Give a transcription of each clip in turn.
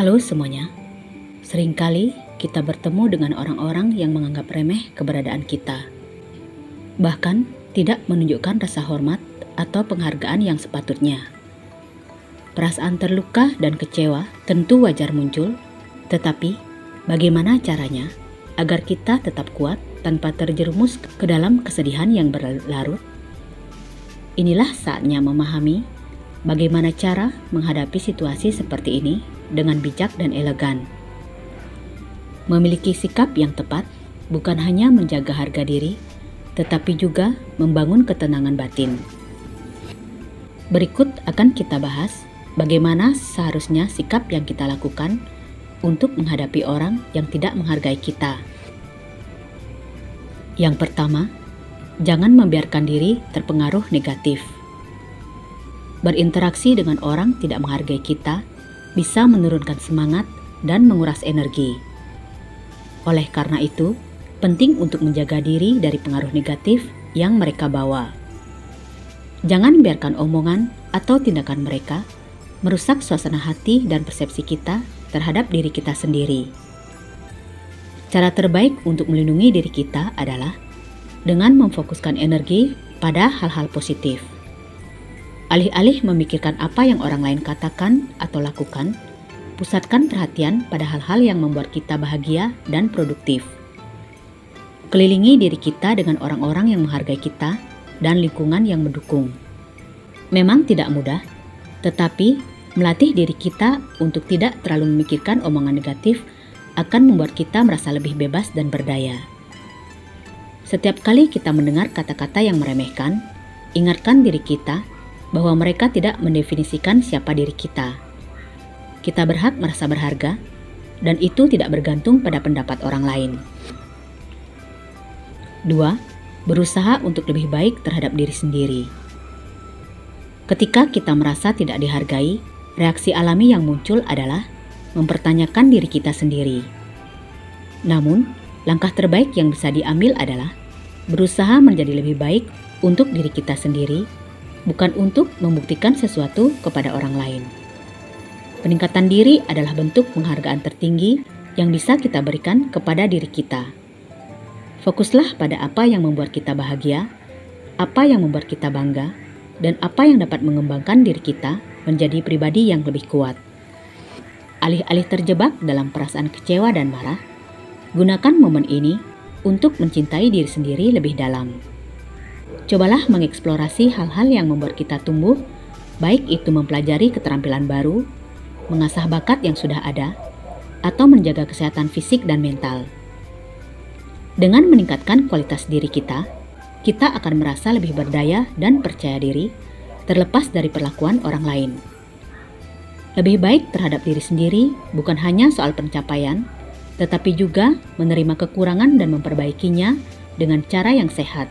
Halo semuanya, seringkali kita bertemu dengan orang-orang yang menganggap remeh keberadaan kita. Bahkan tidak menunjukkan rasa hormat atau penghargaan yang sepatutnya. Perasaan terluka dan kecewa tentu wajar muncul, tetapi bagaimana caranya agar kita tetap kuat tanpa terjerumus ke dalam kesedihan yang berlarut? Inilah saatnya memahami bagaimana cara menghadapi situasi seperti ini dengan bijak dan elegan. Memiliki sikap yang tepat bukan hanya menjaga harga diri, tetapi juga membangun ketenangan batin. Berikut akan kita bahas bagaimana seharusnya sikap yang kita lakukan untuk menghadapi orang yang tidak menghargai kita. Yang pertama, jangan membiarkan diri terpengaruh negatif. Berinteraksi dengan orang tidak menghargai kita bisa menurunkan semangat dan menguras energi. Oleh karena itu, penting untuk menjaga diri dari pengaruh negatif yang mereka bawa. Jangan biarkan omongan atau tindakan mereka merusak suasana hati dan persepsi kita terhadap diri kita sendiri. Cara terbaik untuk melindungi diri kita adalah dengan memfokuskan energi pada hal-hal positif. Alih-alih memikirkan apa yang orang lain katakan atau lakukan, pusatkan perhatian pada hal-hal yang membuat kita bahagia dan produktif. Kelilingi diri kita dengan orang-orang yang menghargai kita dan lingkungan yang mendukung. Memang tidak mudah, tetapi melatih diri kita untuk tidak terlalu memikirkan omongan negatif akan membuat kita merasa lebih bebas dan berdaya. Setiap kali kita mendengar kata-kata yang meremehkan, ingatkan diri kita bahwa mereka tidak mendefinisikan siapa diri kita. Kita berhak merasa berharga, dan itu tidak bergantung pada pendapat orang lain. 2. Berusaha untuk lebih baik terhadap diri sendiri. Ketika kita merasa tidak dihargai, reaksi alami yang muncul adalah mempertanyakan diri kita sendiri. Namun, langkah terbaik yang bisa diambil adalah berusaha menjadi lebih baik untuk diri kita sendiri, bukan untuk membuktikan sesuatu kepada orang lain. Peningkatan diri adalah bentuk penghargaan tertinggi yang bisa kita berikan kepada diri kita. Fokuslah pada apa yang membuat kita bahagia, apa yang membuat kita bangga, dan apa yang dapat mengembangkan diri kita menjadi pribadi yang lebih kuat. Alih-alih terjebak dalam perasaan kecewa dan marah, gunakan momen ini untuk mencintai diri sendiri lebih dalam. Cobalah mengeksplorasi hal-hal yang membuat kita tumbuh, baik itu mempelajari keterampilan baru, mengasah bakat yang sudah ada, atau menjaga kesehatan fisik dan mental. Dengan meningkatkan kualitas diri kita akan merasa lebih berdaya dan percaya diri, terlepas dari perlakuan orang lain. Lebih baik terhadap diri sendiri bukan hanya soal pencapaian, tetapi juga menerima kekurangan dan memperbaikinya dengan cara yang sehat.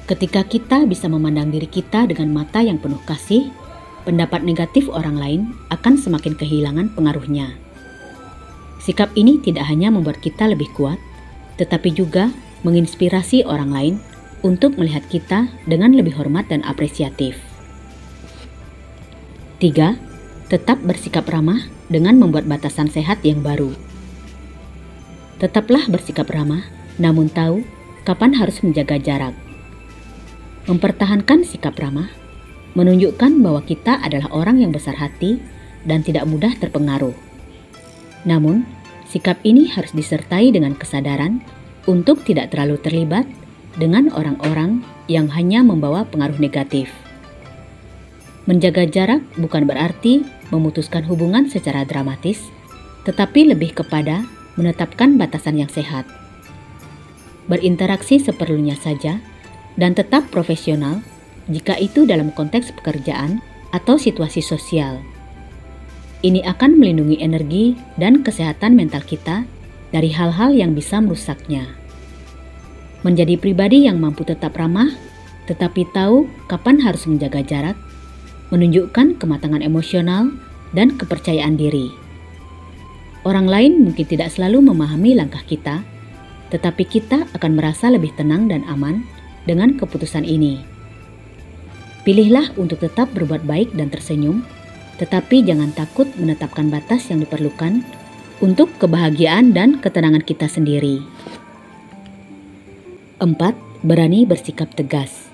Ketika kita bisa memandang diri kita dengan mata yang penuh kasih, pendapat negatif orang lain akan semakin kehilangan pengaruhnya. Sikap ini tidak hanya membuat kita lebih kuat, tetapi juga menginspirasi orang lain untuk melihat kita dengan lebih hormat dan apresiatif. 3. Tetap bersikap ramah dengan membuat batasan sehat yang baru. Tetaplah bersikap ramah, namun tahu kapan harus menjaga jarak. Mempertahankan sikap ramah menunjukkan bahwa kita adalah orang yang besar hati dan tidak mudah terpengaruh. Namun, sikap ini harus disertai dengan kesadaran untuk tidak terlalu terlibat dengan orang-orang yang hanya membawa pengaruh negatif. Menjaga jarak bukan berarti memutuskan hubungan secara dramatis, tetapi lebih kepada menetapkan batasan yang sehat. Berinteraksi seperlunya saja dan tetap profesional jika itu dalam konteks pekerjaan atau situasi sosial. Ini akan melindungi energi dan kesehatan mental kita dari hal-hal yang bisa merusaknya. Menjadi pribadi yang mampu tetap ramah, tetapi tahu kapan harus menjaga jarak, menunjukkan kematangan emosional dan kepercayaan diri. Orang lain mungkin tidak selalu memahami langkah kita, tetapi kita akan merasa lebih tenang dan aman dengan keputusan ini. Pilihlah untuk tetap berbuat baik dan tersenyum, Tetapi jangan takut menetapkan batas yang diperlukan untuk kebahagiaan dan ketenangan kita sendiri. 4. Berani bersikap tegas.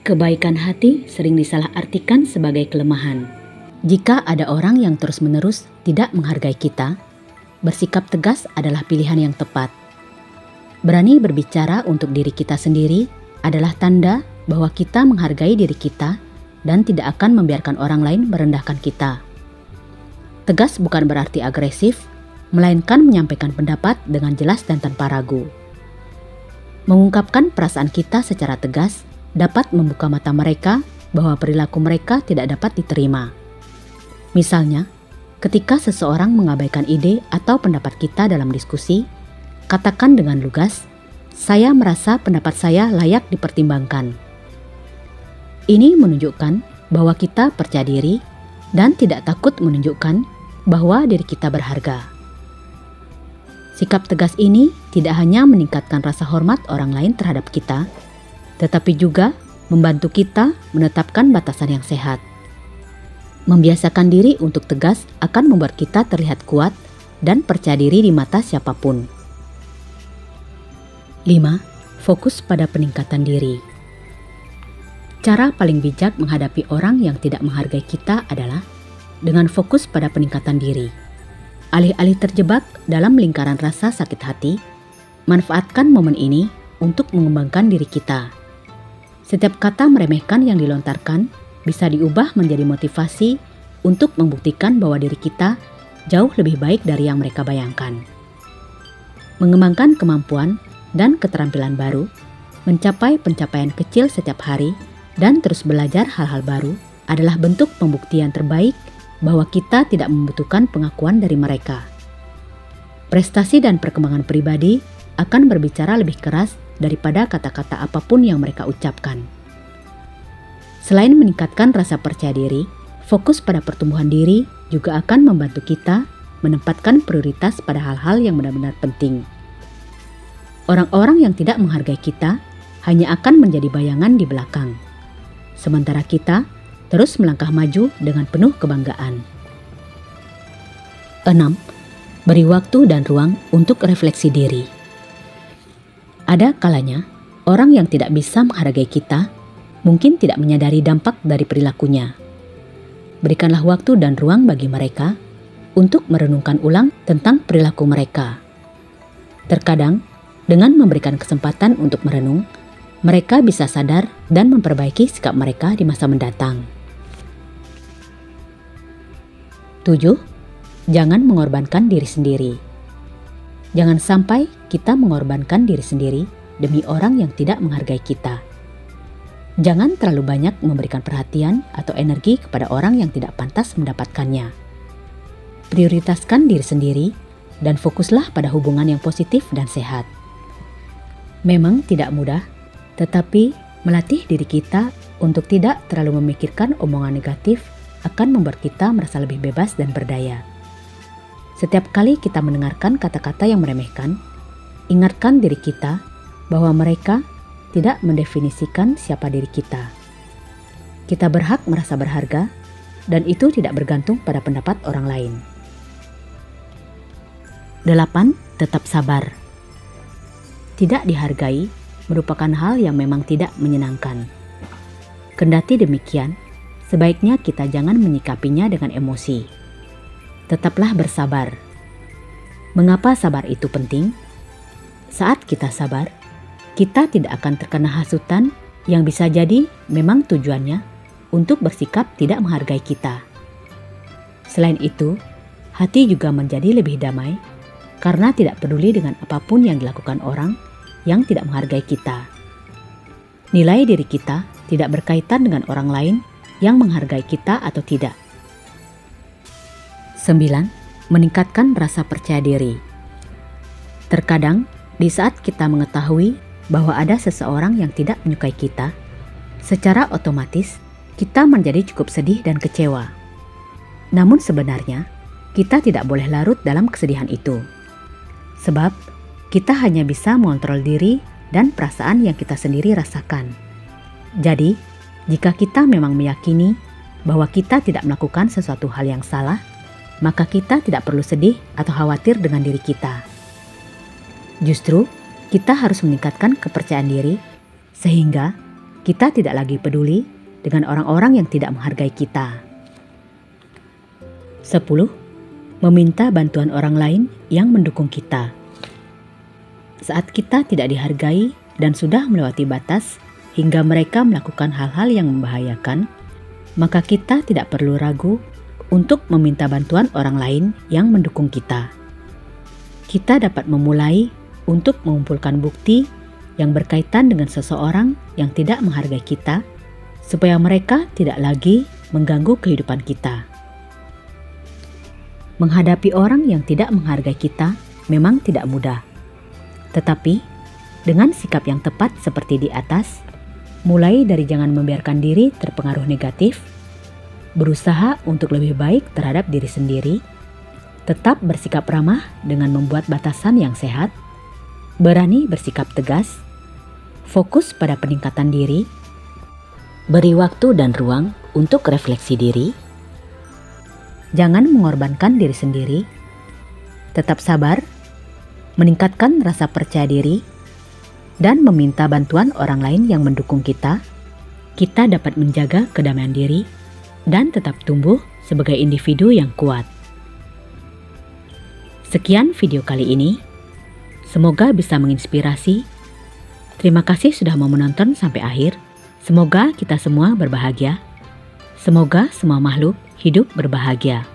Kebaikan hati sering disalahartikan sebagai kelemahan. Jika ada orang yang terus-menerus tidak menghargai kita, bersikap tegas adalah pilihan yang tepat. Berani berbicara untuk diri kita sendiri adalah tanda bahwa kita menghargai diri kita dan tidak akan membiarkan orang lain merendahkan kita. Tegas bukan berarti agresif, melainkan menyampaikan pendapat dengan jelas dan tanpa ragu. Mengungkapkan perasaan kita secara tegas dapat membuka mata mereka bahwa perilaku mereka tidak dapat diterima. Misalnya, ketika seseorang mengabaikan ide atau pendapat kita dalam diskusi, katakan dengan lugas, "Saya merasa pendapat saya layak dipertimbangkan." Ini menunjukkan bahwa kita percaya diri dan tidak takut menunjukkan bahwa diri kita berharga. Sikap tegas ini tidak hanya meningkatkan rasa hormat orang lain terhadap kita, tetapi juga membantu kita menetapkan batasan yang sehat. Membiasakan diri untuk tegas akan membuat kita terlihat kuat dan percaya diri di mata siapapun. 5. Fokus pada peningkatan diri. Cara paling bijak menghadapi orang yang tidak menghargai kita adalah dengan fokus pada peningkatan diri. Alih-alih terjebak dalam lingkaran rasa sakit hati, manfaatkan momen ini untuk mengembangkan diri kita. Setiap kata meremehkan yang dilontarkan bisa diubah menjadi motivasi untuk membuktikan bahwa diri kita jauh lebih baik dari yang mereka bayangkan. Mengembangkan kemampuan dan keterampilan baru, mencapai pencapaian kecil setiap hari, dan terus belajar hal-hal baru adalah bentuk pembuktian terbaik bahwa kita tidak membutuhkan pengakuan dari mereka. Prestasi dan perkembangan pribadi akan berbicara lebih keras daripada kata-kata apapun yang mereka ucapkan. Selain meningkatkan rasa percaya diri, fokus pada pertumbuhan diri juga akan membantu kita menempatkan prioritas pada hal-hal yang benar-benar penting. Orang-orang yang tidak menghargai kita hanya akan menjadi bayangan di belakang, sementara kita terus melangkah maju dengan penuh kebanggaan. 6. Beri waktu dan ruang untuk refleksi diri. Ada kalanya, orang yang tidak bisa menghargai kita mungkin tidak menyadari dampak dari perilakunya. Berikanlah waktu dan ruang bagi mereka untuk merenungkan ulang tentang perilaku mereka. Terkadang, dengan memberikan kesempatan untuk merenung, mereka bisa sadar dan memperbaiki sikap mereka di masa mendatang. 7. Jangan mengorbankan diri sendiri. Jangan sampai kita mengorbankan diri sendiri demi orang yang tidak menghargai kita. Jangan terlalu banyak memberikan perhatian atau energi kepada orang yang tidak pantas mendapatkannya. Prioritaskan diri sendiri dan fokuslah pada hubungan yang positif dan sehat. Memang tidak mudah, tetapi melatih diri kita untuk tidak terlalu memikirkan omongan negatif akan membuat kita merasa lebih bebas dan berdaya. Setiap kali kita mendengarkan kata-kata yang meremehkan, ingatkan diri kita bahwa mereka tidak mendefinisikan siapa diri kita. Kita berhak merasa berharga, dan itu tidak bergantung pada pendapat orang lain. 8. Tetap sabar. Tidak dihargai merupakan hal yang memang tidak menyenangkan. Kendati demikian, sebaiknya kita jangan menyikapinya dengan emosi. Tetaplah bersabar. Mengapa sabar itu penting? Saat kita sabar, kita tidak akan terkena hasutan yang bisa jadi memang tujuannya untuk bersikap tidak menghargai kita. Selain itu, hati juga menjadi lebih damai karena tidak peduli dengan apapun yang dilakukan orang yang tidak menghargai kita. Nilai diri kita tidak berkaitan dengan orang lain yang menghargai kita atau tidak. 9. Meningkatkan rasa percaya diri. Terkadang, di saat kita mengetahui bahwa ada seseorang yang tidak menyukai kita, secara otomatis kita menjadi cukup sedih dan kecewa. Namun sebenarnya, kita tidak boleh larut dalam kesedihan itu. Sebab, kita hanya bisa mengontrol diri dan perasaan yang kita sendiri rasakan. Jadi, jika kita memang meyakini bahwa kita tidak melakukan sesuatu hal yang salah, maka kita tidak perlu sedih atau khawatir dengan diri kita. Justru, kita harus meningkatkan kepercayaan diri sehingga kita tidak lagi peduli dengan orang-orang yang tidak menghargai kita. 10. Meminta bantuan orang lain yang mendukung kita. Saat kita tidak dihargai dan sudah melewati batas hingga mereka melakukan hal-hal yang membahayakan, maka kita tidak perlu ragu untuk meminta bantuan orang lain yang mendukung kita. Kita dapat memulai untuk mengumpulkan bukti yang berkaitan dengan seseorang yang tidak menghargai kita, supaya mereka tidak lagi mengganggu kehidupan kita. Menghadapi orang yang tidak menghargai kita memang tidak mudah. Tetapi, dengan sikap yang tepat seperti di atas, mulai dari jangan membiarkan diri terpengaruh negatif, berusaha untuk lebih baik terhadap diri sendiri, tetap bersikap ramah dengan membuat batasan yang sehat, berani bersikap tegas, fokus pada peningkatan diri, beri waktu dan ruang untuk refleksi diri, jangan mengorbankan diri sendiri, tetap sabar, meningkatkan rasa percaya diri, dan meminta bantuan orang lain yang mendukung kita, kita dapat menjaga kedamaian diri dan tetap tumbuh sebagai individu yang kuat. Sekian video kali ini, semoga bisa menginspirasi. Terima kasih sudah mau menonton sampai akhir. Semoga kita semua berbahagia. Semoga semua makhluk hidup berbahagia.